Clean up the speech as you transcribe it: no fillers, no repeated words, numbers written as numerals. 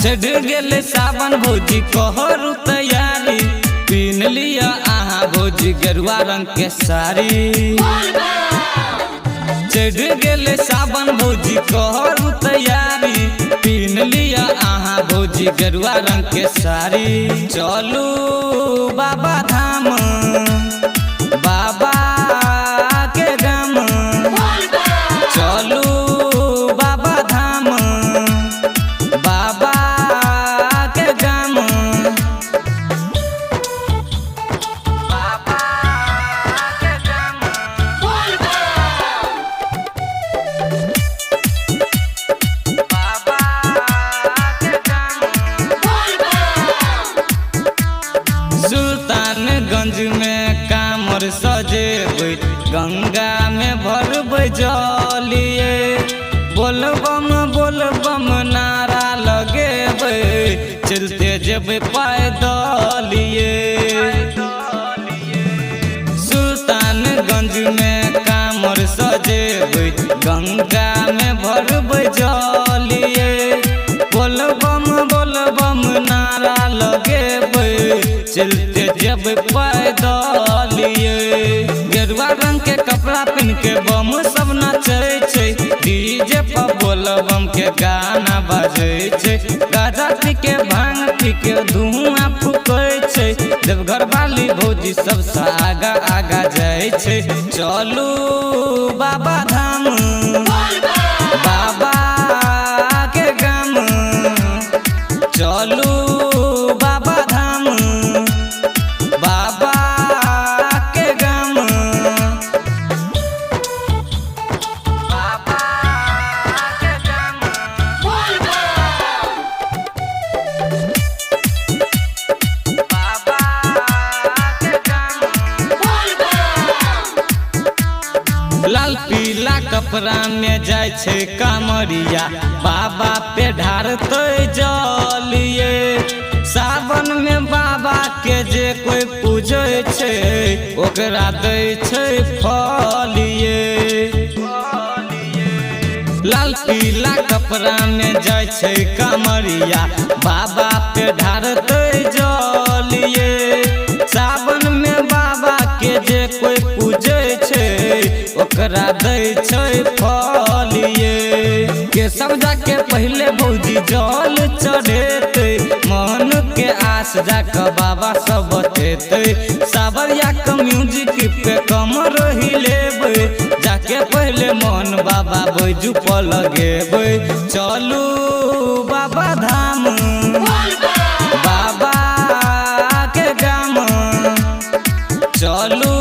चढ़ गेले सावन भौजी कहरू तैयारी, पीन लिया आहा भौजी गेरुआ रंग के साड़ी। चढ़ गेले सावन भौजी कहरू तैयारी, पीन लिया आहा भौजी गेरुआ रंग के साड़ी। चलू बाबा धाम बाबा के गाम, चलू बाबा धाम बाबा के गाम, बाबा के गाम, बाबा के गाम। सुल्तानगंज में कामर सजेबै, गंगा में भरबै जलिए, बोलबम नारा लगेबै, चलते जेबै पैदलिए। सुल्तानगंज में कामर सजेबै, गंगा में भरबै जलिए, बोलबम नारा लगेबै, चलते जेबै पैदलिए। गेरुआ रंग के कपड़ा पहन के बम सब नचै छै, डीजे पर बोलबम के गाना बजै छै, गाजा पी के भांग पी के धुआं फूकै छै। देवघर वाली भौजी सबसे आगा आगा जाइ छै। चलू बाबा धाम बाबा के गाम, चलू बाबा धाम बाबा के गाम, बाबा के गाम, बाबा के गाम। लाल पीला कपड़ा में जाय छै कामरिया, बाबा पे ढारतै जलिए। सावन में बाबा के जे कोई पूजै छै, ओकरा दै छै फलिए। लाल पीला कपड़ा में जाय छै कामरिया, बाबा पे ढारतै जलिए। सावन में बाबा के जे कोई पूजै छै, ओकरा दै छै फलिए। के सब जाके पहले भौजी जल चढ़ेतै, मन के आस जाके बाबा सब बतेतै। सावरिया के म्यूजिक पे कम रही लेबै, जाके पहले मन बाबा बैजू पर लगेबै। चलू बाबा धाम बाबा के गाम, चलू